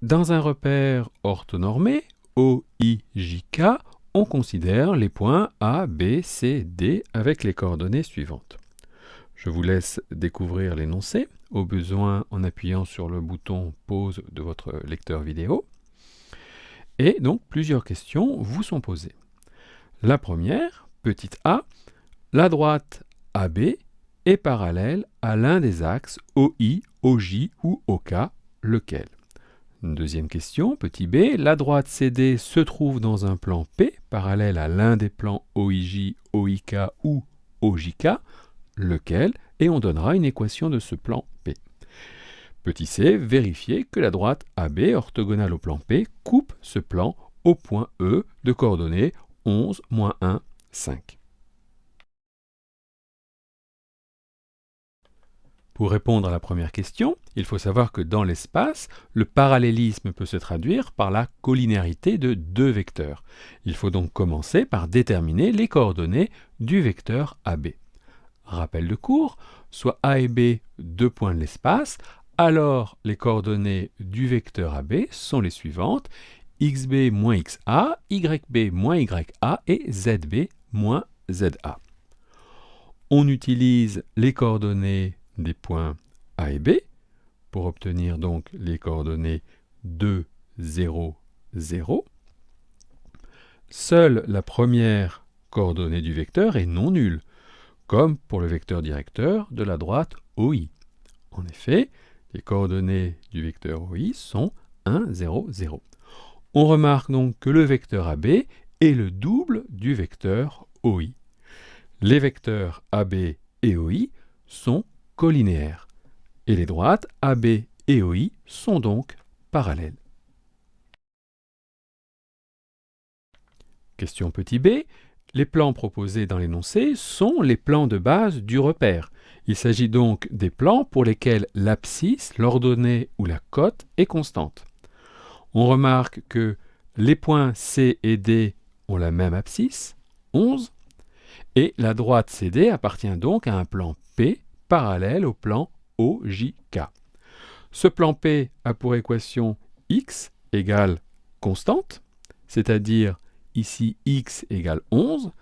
Dans un repère orthonormé, OIJK, on considère les points A, B, C, D avec les coordonnées suivantes. Je vous laisse découvrir l'énoncé, au besoin en appuyant sur le bouton pause de votre lecteur vidéo. Et donc plusieurs questions vous sont posées. La première, petite a, la droite AB est parallèle à l'un des axes OI, OJ ou OK, lequel? Deuxième question, petit b, la droite CD se trouve dans un plan P, parallèle à l'un des plans OIJ, OIK ou OJK, lequel? Et on donnera une équation de ce plan P. Petit c, vérifier que la droite AB, orthogonale au plan P, coupe ce plan au point E de coordonnées 11, moins 1, 5. Pour répondre à la première question, il faut savoir que dans l'espace, le parallélisme peut se traduire par la collinéarité de deux vecteurs. Il faut donc commencer par déterminer les coordonnées du vecteur AB. Rappel de cours, soit A et B deux points de l'espace, alors les coordonnées du vecteur AB sont les suivantes, xb moins xa, yb moins ya et zb moins za. On utilise les coordonnées des points A et B pour obtenir donc les coordonnées 2, 0, 0. Seule la première coordonnée du vecteur est non nulle, comme pour le vecteur directeur de la droite OI. En effet, les coordonnées du vecteur OI sont 1, 0, 0. On remarque donc que le vecteur AB est le double du vecteur OI. Les vecteurs AB et OI sont collinéaires, et les droites AB et OI sont donc parallèles. Question petit b, les plans proposés dans l'énoncé sont les plans de base du repère. Il s'agit donc des plans pour lesquels l'abscisse, l'ordonnée ou la cote est constante. On remarque que les points C et D ont la même abscisse, 11, et la droite CD appartient donc à un plan P parallèle au plan OJK. Ce plan P a pour équation x égale constante, c'est-à-dire ici x égale 11,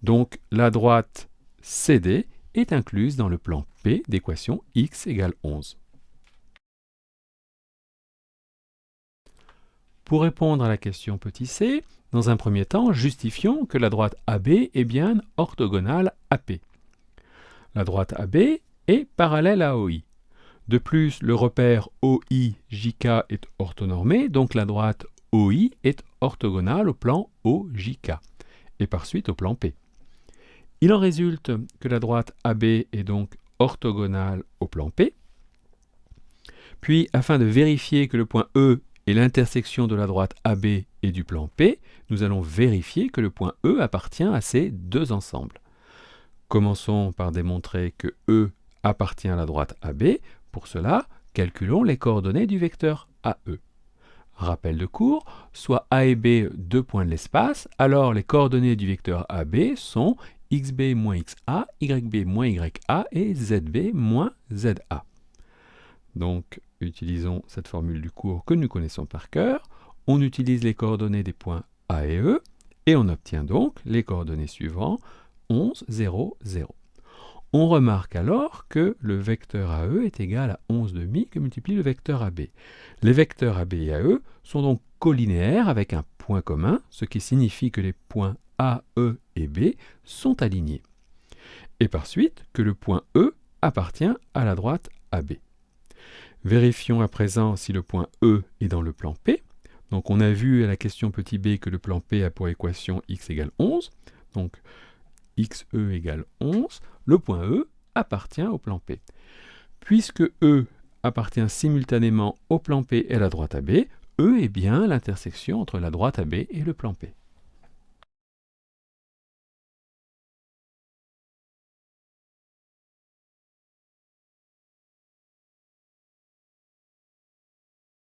donc la droite CD est incluse dans le plan P d'équation x égale 11. Pour répondre à la question petit c, dans un premier temps, justifions que la droite AB est bien orthogonale à P. La droite AB est parallèle à OI. De plus, le repère OIJK est orthonormé, donc la droite OI est orthogonale au plan OJK, et par suite au plan P. Il en résulte que la droite AB est donc orthogonale au plan P. Puis, afin de vérifier que le point E est l'intersection de la droite AB et du plan P, nous allons vérifier que le point E appartient à ces deux ensembles. Commençons par démontrer que E appartient à la droite AB. Pour cela, calculons les coordonnées du vecteur AE. Rappel de cours, soit A et B deux points de l'espace, alors les coordonnées du vecteur AB sont xb moins xa, yb moins ya et zb moins za. Donc, utilisons cette formule du cours que nous connaissons par cœur. On utilise les coordonnées des points A et E, et on obtient donc les coordonnées suivantes, 11, 0, 0. On remarque alors que le vecteur AE est égal à 11,5 que multiplie le vecteur AB. Les vecteurs AB et AE sont donc collinéaires avec un point commun, ce qui signifie que les points A, E et B sont alignés. Et par suite que le point E appartient à la droite AB. Vérifions à présent si le point E est dans le plan P. Donc on a vu à la question petit b que le plan P a pour équation x égale 11. Donc xe égale 11, le point E appartient au plan P. Puisque E appartient simultanément au plan P et à la droite AB, E est bien l'intersection entre la droite AB et le plan P.